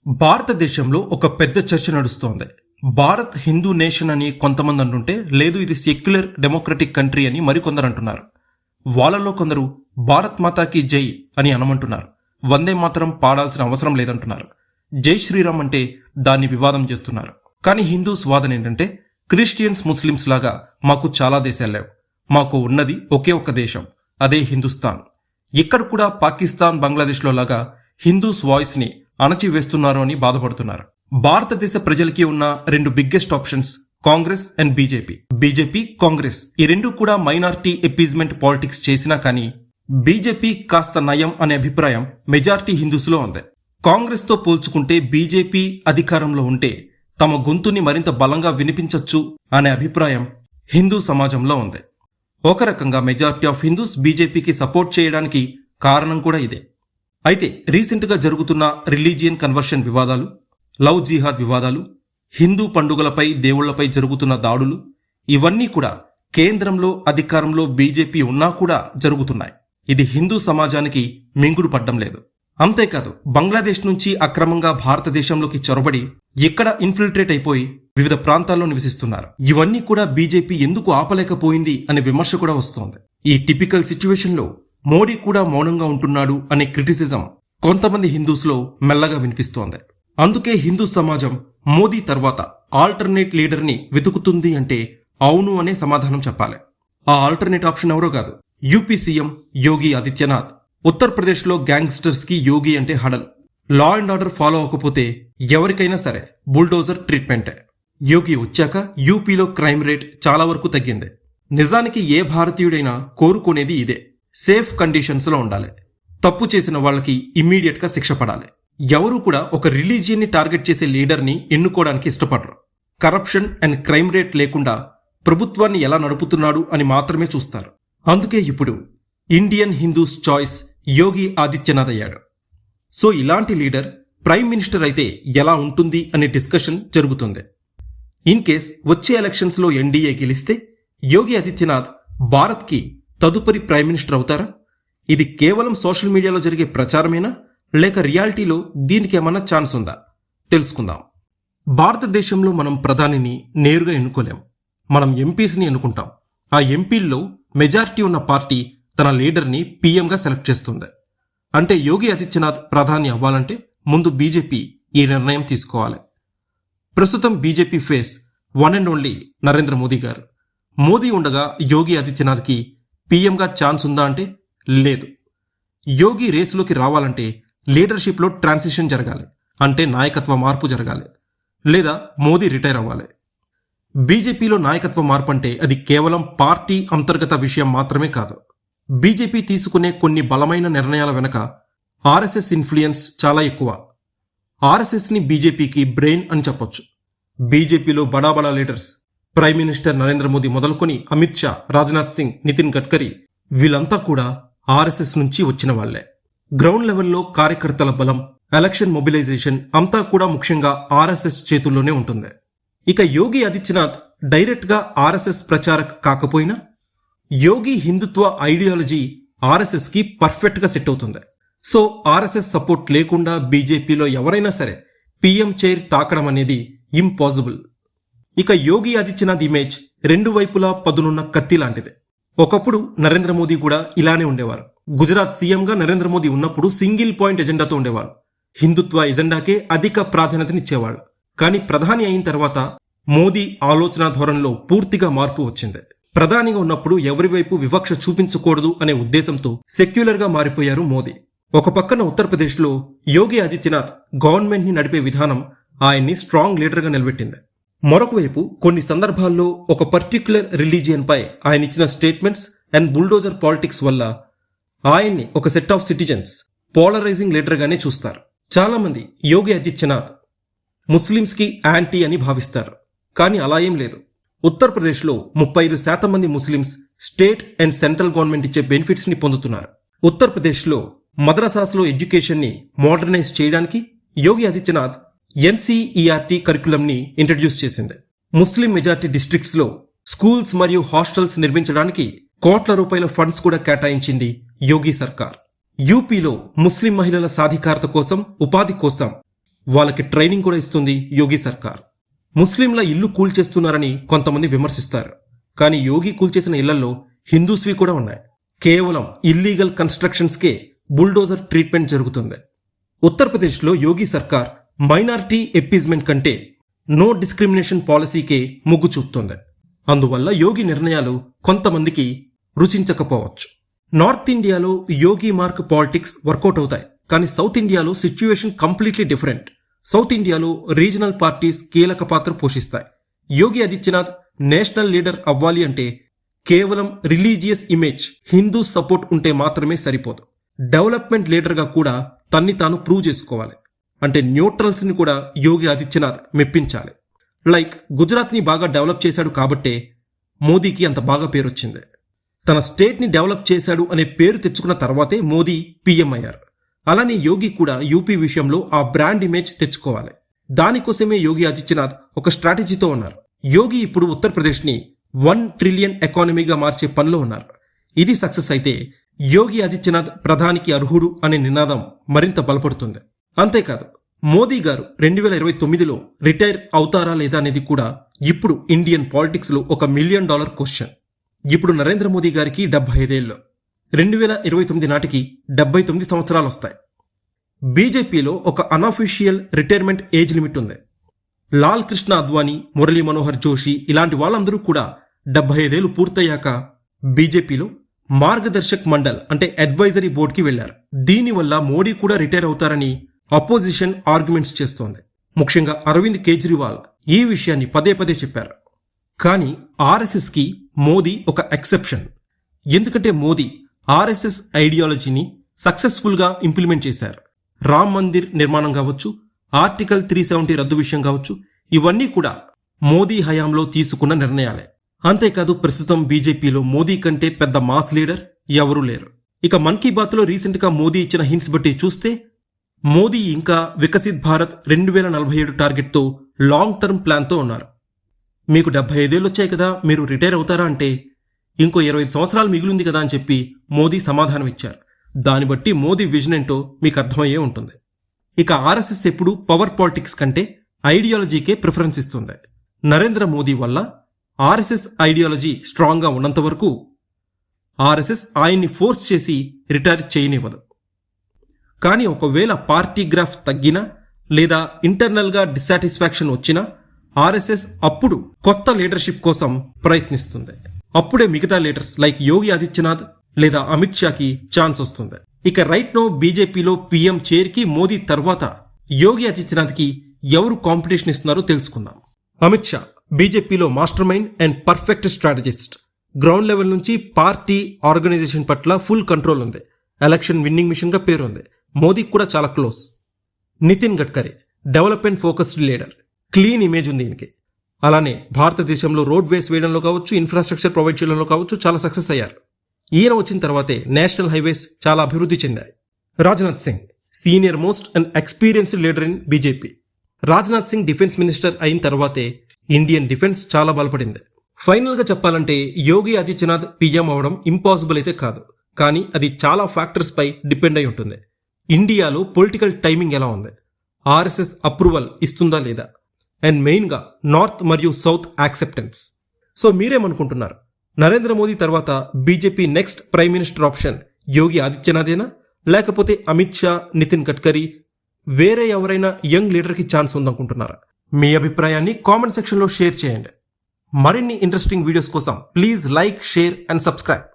భారతదేశంలో ఒక పెద్ద చర్చ నడుస్తోంది. భారత్ హిందూ నేషన్ అని కొంతమంది అంటుంటే, లేదు ఇది సెక్యులర్ డెమోక్రటిక్ కంట్రీ అని మరికొందరు అంటున్నారు. వాళ్ళలో కొందరు భారత్ మాతాకి జై అని అనమంటున్నారు. వందే మాతరం పాడాల్సిన అవసరం లేదంటున్నారు. జై శ్రీరామ్ అంటే దాన్ని వివాదం చేస్తున్నారు. కానీ హిందూస్ వాదన ఏంటంటే, క్రిస్టియన్స్ ముస్లిమ్స్ లాగా మాకు చాలా దేశాలు లేవు, మాకు ఉన్నది ఒకే ఒక్క దేశం, అదే హిందుస్థాన్. ఇక్కడ కూడా పాకిస్తాన్ బంగ్లాదేశ్లో లాగా హిందూస్ వాయిస్ ని అణచివేస్తున్నారు అని బాధపడుతున్నారు. భారతదేశ ప్రజలకి ఉన్న రెండు biggest options Congress and BJP Congress ఈ రెండు కూడా మైనారిటీ ఎపీజ్మెంట్ పాలిటిక్స్ చేసినా కానీ బీజేపీ కాస్త నయం అనే అభిప్రాయం మెజారిటీ హిందూస్ లో ఉంది. కాంగ్రెస్ తో పోల్చుకుంటే బీజేపీ అధికారంలో ఉంటే తమ గొంతుని మరింత బలంగా వినిపించొచ్చు అనే అభిప్రాయం హిందూ సమాజంలో ఉంది. ఒక రకంగా మెజారిటీ ఆఫ్ హిందూస్ బీజేపీకి సపోర్ట్ చేయడానికి కారణం కూడా ఇదే. అయితే రీసెంట్ గా జరుగుతున్న రిలీజియన్ కన్వర్షన్ వివాదాలు, లవ్ జిహాద్ వివాదాలు, హిందూ పండుగలపై దేవుళ్లపై జరుగుతున్న దాడులు, ఇవన్నీ కూడా కేంద్రంలో అధికారంలో బీజేపీ ఉన్నా కూడా జరుగుతున్నాయి. ఇది హిందూ సమాజానికి మింగుడు పడ్డం లేదు. అంతేకాదు, బంగ్లాదేశ్ నుంచి అక్రమంగా భారతదేశంలోకి చొరబడి ఇక్కడ ఇన్ఫిల్ట్రేట్ అయిపోయి వివిధ ప్రాంతాల్లో నివసిస్తున్నారు. ఇవన్నీ కూడా బీజేపీ ఎందుకు ఆపలేకపోయింది అనే విమర్శ కూడా వస్తోంది. ఈ టిపికల్ సిచ్యువేషన్ లో మోడీ కూడా మౌనంగా ఉంటున్నాడు అనే క్రిటిసిజం కొంతమంది హిందూస్ లో మెల్లగా వినిపిస్తోంది. అందుకే హిందూ సమాజం మోదీ తర్వాత ఆల్టర్నేట్ లీడర్ ని వెతుకుతుంది అంటే అవును అనే సమాధానం చెప్పాలి. ఆ ఆల్టర్నేట్ ఆప్షన్ ఎవరో కాదు, యూపీ సీఎం యోగి ఆదిత్యనాథ్. ఉత్తరప్రదేశ్ లో గ్యాంగ్స్టర్స్ కి యోగి అంటే హడల్. లా అండ్ ఆర్డర్ ఫాలో అవ్వకపోతే ఎవరికైనా సరే బుల్డోజర్ ట్రీట్మెంటే. యోగి వచ్చాక యూపీలో క్రైమ్ రేట్ చాలా వరకు తగ్గింది. నిజానికి ఏ భారతీయుడైనా కోరుకునేది ఇదే. సేఫ్ కండిషన్స్ లో ఉండాలి. తప్పు చేసిన వాళ్ళకి ఇమ్మీడియట్ గా శిక్ష పడాలి. ఎవరు కూడా ఒక రిలీజియన్ ని టార్గెట్ చేసే లీడర్ ని ఎన్నుకోవడానికి ఇష్టపడరు. కరప్షన్ అండ్ క్రైమ్ రేట్ లేకుండా ప్రభుత్వాన్ని ఎలా నడుపుతున్నాడు అని మాత్రమే చూస్తారు. అందుకే ఇప్పుడు Indian Hindus choice Yogi Adityanath అయ్యాడు. సో ఇలాంటి లీడర్ ప్రైమ్ మినిస్టర్ అయితే ఎలా ఉంటుంది అనే డిస్కషన్ జరుగుతుంది. ఇన్ కేస్ వచ్చే ఎలక్షన్స్ లో ఎన్డీఏ గెలిస్తే యోగి ఆదిత్యనాథ్ భారత్ కి తదుపరి ప్రైమ్ మినిస్టర్ అవుతారా? ఇది కేవలం సోషల్ మీడియాలో జరిగే ప్రచారమేనా, లేక రియాలిటీలో దీనికి ఏమన్నా ఛాన్స్ ఉందా? తెలుసుకుందాం. భారతదేశంలో మనం ప్రధానిని నేరుగా ఎన్నుకోలేం. మనం ఎంపీస్ని ఎన్నుకుంటాం. ఆ ఎంపీల్లో మెజారిటీ ఉన్న పార్టీ తన లీడర్ని పీఎంగా సెలెక్ట్ చేస్తుంది. అంటే యోగి ఆదిత్యనాథ్ ప్రధాని అవ్వాలంటే ముందు బీజేపీ ఈ నిర్ణయం తీసుకోవాలి. ప్రస్తుతం BJP face one and only Narendra Modi గారు. మోదీ ఉండగా యోగి ఆదిత్యనాథ్కి పీఎంగా ఛాన్స్ ఉందా అంటే లేదు. యోగి రేసులోకి రావాలంటే లీడర్షిప్లో ట్రాన్సిషన్ జరగాలి, అంటే నాయకత్వ మార్పు జరగాలి, లేదా మోదీ రిటైర్ అవ్వాలి. బీజేపీలో నాయకత్వ మార్పు అంటే అది కేవలం పార్టీ అంతర్గత విషయం మాత్రమే కాదు. బీజేపీ తీసుకునే కొన్ని బలమైన నిర్ణయాల వెనక ఆర్ఎస్ఎస్ ఇన్ఫ్లుయెన్స్ చాలా ఎక్కువ. ఆర్ఎస్ఎస్ ని బీజేపీకి బ్రెయిన్ అని చెప్పొచ్చు. బీజేపీలో బడా leaders prime minister Narendra Modi మొదలుకొని అమిత్ షా, రాజ్నాథ్ సింగ్, నితిన్ గడ్కరీ వీళ్ళంతా కూడా ఆర్ఎస్ఎస్ నుంచి వచ్చిన వాళ్లే. గ్రౌండ్ లెవెల్లో కార్యకర్తల బలం, ఎలక్షన్ మొబిలైజేషన్ అంతా కూడా ముఖ్యంగా ఆర్ఎస్ఎస్ చేతుల్లోనే ఉంటుంది. ఇక యోగి ఆదిత్యనాథ్ డైరెక్ట్ గా ఆర్ఎస్ఎస్ ప్రచారక్ కాకపోయినా యోగి హిందుత్వ ఐడియాలజీ ఆర్ఎస్ఎస్ కి పర్ఫెక్ట్ గా సెట్ అవుతుంది. సో ఆర్ఎస్ఎస్ సపోర్ట్ లేకుండా బీజేపీలో ఎవరైనా సరే పీఎం చైర్ తాకడం అనేది ఇంపాసిబుల్. ఇక యోగి ఆదిత్యనాథ్ ఇమేజ్ రెండు వైపులా పదునున్న కత్తి లాంటిది. ఒకప్పుడు నరేంద్ర మోదీ కూడా ఇలానే ఉండేవారు. గుజరాత్ సీఎంగా నరేంద్ర మోదీ ఉన్నప్పుడు సింగిల్ పాయింట్ ఎజెండాతో ఉండేవారు. హిందుత్వ ఎజెండాకే అధిక ప్రాధాన్యతనిచ్చేవాళ్ళు. కానీ ప్రధాని అయిన తర్వాత మోదీ ఆలోచన ధోరణిలో పూర్తిగా మార్పు వచ్చింది. ప్రధానిగా ఉన్నప్పుడు ఎవరి వైపు వివక్ష చూపించకూడదు అనే ఉద్దేశంతో సెక్యులర్ గా మారిపోయారు మోదీ. ఒక పక్కన ఉత్తరప్రదేశ్లో యోగి ఆదిత్యనాథ్ గవర్నమెంట్ ని నడిపే విధానం ఆయన్ని స్ట్రాంగ్ లీడర్ గా నిలబెట్టింది. మరొక వైపు కొన్ని సందర్భాల్లో ఒక పర్టిక్యులర్ రిలీజియన్ పై ఆయన ఇచ్చిన స్టేట్మెంట్స్ అండ్ బుల్డోజర్ పాలిటిక్స్ వల్ల ఆయన్ని ఒక set of citizens polarising leader గానే చూస్తారు. చాలా మంది యోగి ఆదిత్యనాథ్ ముస్లింస్ కి యాంటీ అని భావిస్తారు. కానీ అలా ఏం లేదు. ఉత్తరప్రదేశ్లో 35% మంది Muslims state and central government ఇచ్చే బెనిఫిట్స్ ని పొందుతున్నారు. ఉత్తరప్రదేశ్లో మద్రసాస్లో ఎడ్యుకేషన్ ని మోడర్నైజ్ చేయడానికి యోగి ఆదిత్యనాథ్ ఎన్సీఈఆర్టీ కరికులం ని ఇంట్రడ్యూస్ చేసింది. ముస్లిం మెజార్టీ డిస్ట్రిక్ట్స్ లో స్కూల్స్ మరియు హాస్టల్స్ నిర్మించడానికి కోట్ల రూపాయల ఫండ్స్ కూడా కేటాయించింది యోగి సర్కార్. యూపీలో ముస్లిం మహిళల సాధికారత కోసం, ఉపాధి కోసం వాళ్ళకి ట్రైనింగ్ కూడా ఇస్తుంది యోగి సర్కార్. ముస్లింల ఇల్లు కూల్చేస్తున్నారని కొంతమంది విమర్శిస్తారు. కానీ యోగి కూల్చేసిన ఇళ్లలో హిందూస్వి కూడా ఉన్నాయి. కేవలం ఇల్లీగల్ కన్స్ట్రక్షన్స్కే బుల్డోజర్ ట్రీట్మెంట్ జరుగుతుంది. ఉత్తరప్రదేశ్లో యోగి సర్కార్ మైనారిటీ ఎప్పీజ్మెంట్ కంటే నో డిస్క్రిమినేషన్ పాలసీకే మొగ్గు చూపుతోంది. అందువల్ల యోగి నిర్ణయాలు కొంతమందికి రుచించకపోవచ్చు. నార్త్ ఇండియాలో యోగి మార్క్ పాలిటిక్స్ వర్కౌట్ అవుతాయి. కానీ సౌత్ ఇండియాలో సిచ్యువేషన్ కంప్లీట్లీ డిఫరెంట్. సౌత్ ఇండియాలో రీజనల్ పార్టీస్ కీలక పాత్ర పోషిస్తాయి. యోగి ఆదిత్యనాథ్ నేషనల్ లీడర్ అవ్వాలి అంటే కేవలం రిలీజియస్ ఇమేజ్, హిందూ సపోర్ట్ ఉంటే మాత్రమే సరిపోదు. డెవలప్మెంట్ లీడర్గా కూడా తన్ని తాను ప్రూవ్ చేసుకోవాలి. అంటే న్యూట్రల్స్ ని కూడా యోగి ఆదిత్యనాథ్ మెప్పించాలి. లైక్ గుజరాత్ని బాగా డెవలప్ చేశాడు కాబట్టే మోదీకి అంత బాగా పేరొచ్చింది. తన స్టేట్ని డెవలప్ చేశాడు అనే పేరు తెచ్చుకున్న తర్వాతే మోదీ పీఎం అయ్యారు. అలానే యోగి కూడా యూపీ విషయంలో ఆ బ్రాండ్ ఇమేజ్ తెచ్చుకోవాలి. దానికోసమే యోగి ఆదిత్యనాథ్ ఒక స్ట్రాటజీతో ఉన్నారు. యోగి ఇప్పుడు ఉత్తరప్రదేశ్ని 1 ట్రిలియన్ ఎకానమీగా మార్చే పనిలో ఉన్నారు. ఇది సక్సెస్ అయితే యోగి ఆదిత్యనాథ్ ప్రధానికి అర్హుడు అనే నినాదం మరింత బలపడుతుంది. అంతేకాదు మోదీ గారు 2029లో రిటైర్ అవుతారా లేదా అనేది కూడా ఇప్పుడు ఇండియన్ పాలిటిక్స్ లో $1 మిలియన్ క్వశ్చన్. ఇప్పుడు నరేంద్ర మోదీ గారికి 75 ఏళ్ళు. 2029 నాటికి 79 సంవత్సరాలు వస్తాయి. బీజేపీలో ఒక అనఫీషియల్ రిటైర్మెంట్ ఏజ్ లిమిట్ ఉంది. లాల్ కృష్ణ అద్వానీ, మురళీ మనోహర్ జోషి ఇలాంటి వాళ్ళందరూ కూడా 75 ఏళ్లు పూర్తయ్యాక బీజేపీలో మార్గదర్శక్ మండల్ అంటే అడ్వైజరీ బోర్డుకి వెళ్లారు. దీనివల్ల మోడీ కూడా రిటైర్ అవుతారని అపోజిషన్ ఆర్గ్యుమెంట్స్ చేస్తోంది. ముఖ్యంగా అరవింద్ కేజ్రీవాల్ ఈ విషయాన్ని పదే పదే చెప్పారు. కానీ ఆర్ఎస్ఎస్ కి మోదీ ఒక ఎక్సెప్షన్. ఎందుకంటే మోదీ ఆర్ఎస్ఎస్ ఐడియాలజీని సక్సెస్ఫుల్ గా ఇంప్లిమెంట్ చేశారు. రామ్ మందిర్ నిర్మాణం కావచ్చు, ఆర్టికల్ 370 రద్దు విషయం కావచ్చు, ఇవన్నీ కూడా మోదీ హయాంలో తీసుకున్న నిర్ణయాలే. అంతేకాదు ప్రస్తుతం బీజేపీలో మోదీ కంటే పెద్ద మాస్ లీడర్ ఎవరూ లేరు. ఇక మన్ కీ బాత్ లో రీసెంట్ గా మోదీ ఇచ్చిన హింట్స్ బట్టి చూస్తే మోదీ ఇంకా వికసిత్ భారత్ 2047 టార్గెట్ తో లాంగ్ టర్మ్ ప్లాన్ తో ఉన్నారు. మీకు 75 ఏళ్ళు వచ్చాయి కదా, మీరు రిటైర్ అవుతారా అంటే ఇంకో 25 సంవత్సరాలు మిగిలింది కదా అని చెప్పి మోదీ సమాధానం ఇచ్చారు. దాన్ని బట్టి మోదీ విజన్ ఏంటో మీకు అర్థమయ్యే ఉంటుంది. ఇక ఆర్ఎస్ఎస్ ఎప్పుడు పవర్ పాలిటిక్స్ కంటే ఐడియాలజీకే ప్రిఫరెన్స్ ఇస్తుంది. నరేంద్ర మోదీ వల్ల ఆర్ఎస్ఎస్ ఐడియాలజీ స్ట్రాంగ్ గా ఉన్నంత వరకు ఆర్ఎస్ఎస్ ఆయన్ని ఫోర్స్ చేసి రిటైర్ చేయనివ్వదు. కానీ ఒకవేళ పార్టీ గ్రాఫ్ తగ్గినా లేదా ఇంటర్నల్ గా డిస్సాటిస్ఫాక్షన్ వచ్చినా ఆర్ఎస్ఎస్ అప్పుడు కొత్త లీడర్షిప్ కోసం ప్రయత్నిస్తుంది. అప్పుడే మిగతా లీడర్స్ లైక్ యోగి ఆదిత్యనాథ్ లేదా అమిత్ షాకి ఛాన్స్ వస్తుంది. ఇక రైట్ నో బీజేపీలో పీఎం చైర్ కి మోదీ తర్వాత యోగి ఆదిత్యనాథ్ కి ఎవరు కాంపిటీషన్ ఇస్తున్నారో తెలుసుకుందాం. అమిత్ షా బీజేపీలో master mind and perfect strategist. Ground level నుంచి పార్టీ ఆర్గనైజేషన్ పట్ల ఫుల్ కంట్రోల్ ఉంది. ఎలక్షన్ విన్నింగ్ మిషన్ గా పేరుంది. మోదీకి కూడా చాలా close. Nitin Gadkari development focused leader. Clean image ఉంది ఈయనకి. అలానే భారతదేశంలో రోడ్ వేస్ వేయడంలో కావచ్చు, ఇన్ఫ్రాస్ట్రక్చర్ ప్రొవైడ్ చేయడంలో కావచ్చు చాలా సక్సెస్ అయ్యారు. ఈయన వచ్చిన తర్వాతే నేషనల్ హైవేస్ చాలా అభివృద్ధి చెందాయి. Rajnath Singh senior most and experienced leader in BJP. Rajnath Singh defence minister అయిన తర్వాతే ఇండియన్ డిఫెన్స్ చాలా బలపడింది. ఫైనల్ గా చెప్పాలంటే యోగి ఆదిత్యనాథ్ పీఎం అవడం ఇంపాసిబుల్ అయితే కాదు. కానీ అది చాలా ఫ్యాక్టర్స్ పై డిపెండ్ అయి ఉంటుంది. ఇండియాలో పొలిటికల్ టైమింగ్ ఎలా ఉంది, ఆర్ఎస్ఎస్ అప్రూవల్ ఇస్తుందా లేదా, అండ్ మెయిన్ గా నార్త్ మరియు సౌత్ యాక్సెప్టెన్స్. సో మీరేమనుకుంటున్నారు? నరేంద్ర మోదీ తర్వాత BJP next prime minister option Yogi ఆదిత్యనాథేనా, లేకపోతే అమిత్ షా, నితిన్ గడ్కరీ, వేరే ఎవరైనా యంగ్ లీడర్కి ఛాన్స్ ఉందనుకుంటున్నారా? మీ అభిప్రాయాన్ని కామెంట్ సెక్షన్లో షేర్ చేయండి. మరిన్ని ఇంట్రెస్టింగ్ వీడియోస్ కోసం please like, share and subscribe.